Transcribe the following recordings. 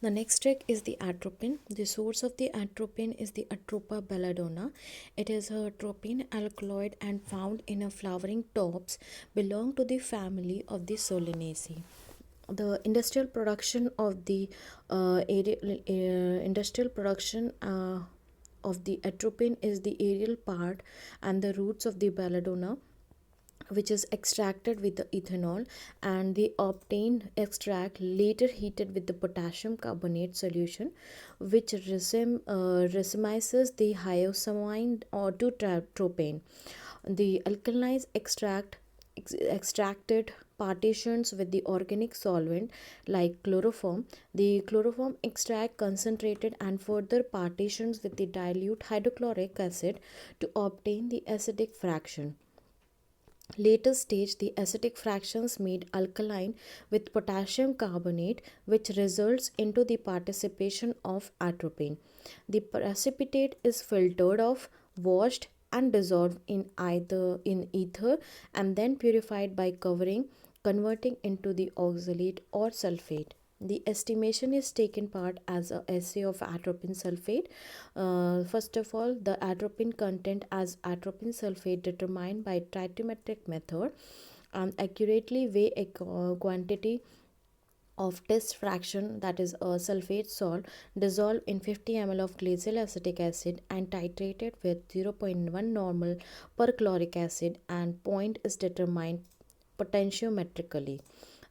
The next trick is the atropine. The source of the atropine is the Atropa belladonna. It is a tropine alkaloid and found in a flowering tops, belong to the family of the Solanaceae. The industrial production of the industrial production of the atropine is the aerial part and the roots of the belladonna, which is extracted with the ethanol, and the obtained extract later heated with the potassium carbonate solution, which racemizes the hyoscine or to tropane. The alkalized extracted partitions with the organic solvent like chloroform. The chloroform extract concentrated and further partitions with the dilute hydrochloric acid to obtain the acidic fraction. Later stage, the acidic fractions made alkaline with potassium carbonate, which results into the participation of atropine. The precipitate is filtered off, washed, and dissolved in either in ether, and then purified by converting into the oxalate or sulfate. The estimation is taken part as a assay of atropine sulfate. First of all, the atropine content as atropine sulfate determined by trigonometric method and accurately weigh a quantity of test fraction, that is a sulfate salt, dissolved in 50 ml of glacial acetic acid and titrated with zero point 0.1 normal per chloric acid, and point is determined potentiometrically.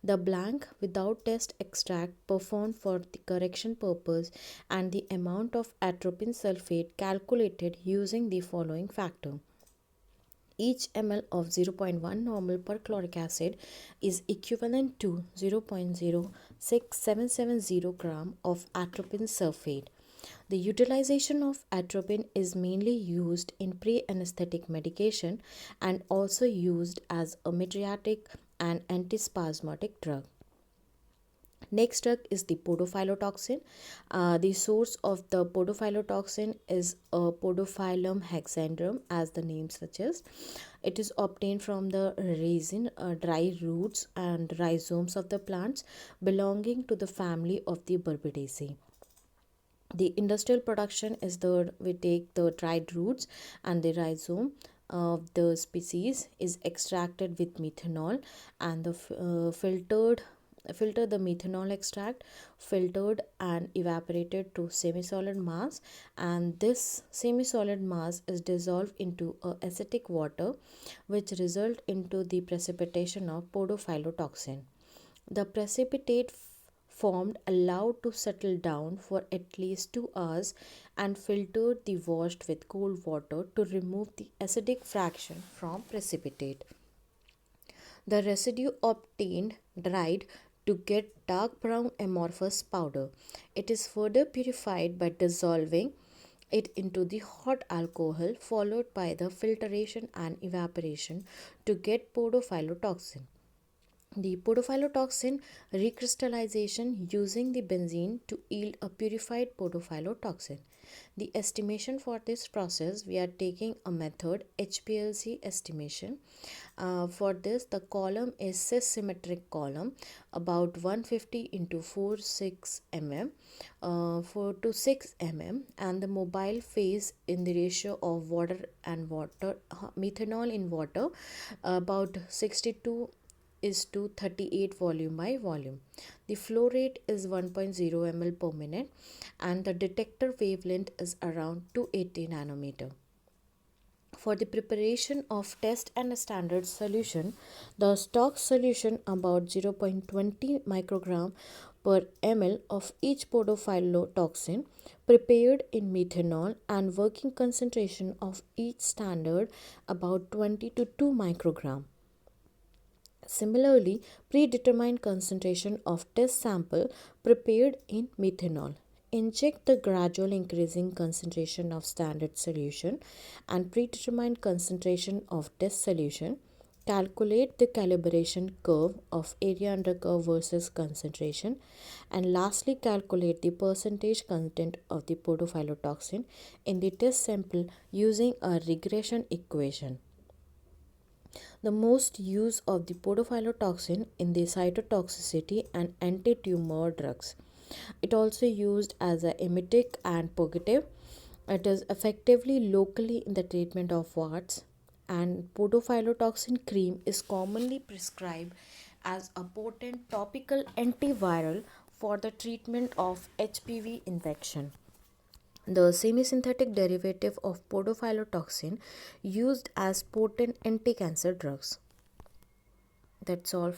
The blank without test extract performed for the correction purpose, and the amount of atropine sulfate calculated using the following factor. Each ml of zero point 0.1 normal per chloric acid is equivalent to 0.06770 gram of atropine sulfate. The utilization of atropine is mainly used in pre-anesthetic medication and also used as a mydriatic and antispasmodic drug. Next drug is the podophyllotoxin. The source of the podophyllotoxin is a Podophyllum hexandrum, as the name suggests. It is obtained from the resin, dry roots, and rhizomes of the plants belonging to the family of the Barbidaceae. The industrial production is the we take the dried roots and the rhizome of the species is extracted with methanol, and the filter the methanol extract, filtered and evaporated to semi-solid mass, and this semi-solid mass is dissolved into acetic water, which result into the precipitation of podophyllotoxin. The precipitate formed allowed to settle down for at least 2 hours and filtered the washed with cold water to remove the acidic fraction from precipitate. The residue obtained dried to get dark brown amorphous powder. It is further purified by dissolving it into the hot alcohol, followed by the filtration and evaporation to get podophyllotoxin. The podophyllotoxin recrystallization using the benzene to yield a purified podophyllotoxin. The estimation for this process, we are taking a method HPLC estimation. For this, the column is cis-symmetric column about 150 into 46 mm 4 to 6 mm, and the mobile phase in the ratio of water methanol in water about 62 is to 38 volume by volume. The flow rate is 1.0 ml per minute, and the detector wavelength is around 280 nanometer. For the preparation of test and standard solution, the stock solution about 0.20 microgram per ml of each podophyllotoxin prepared in methanol, and working concentration of each standard about 20 to 2 microgram. Similarly, predetermined concentration of test sample prepared in methanol. Inject the gradual increasing concentration of standard solution and predetermined concentration of test solution. Calculate the calibration curve of area under curve versus concentration, and lastly calculate the percentage content of the podophyllotoxin in the test sample using a regression equation. The most use of the podophyllotoxin in the cytotoxicity and anti-tumor drugs. It also used as a emetic and purgative. It is effectively locally in the treatment of warts, and podophylotoxin cream is commonly prescribed as a potent topical antiviral for the treatment of HPV infection. The semi-synthetic derivative of podophylotoxin used as potent anti-cancer drugs. That's all.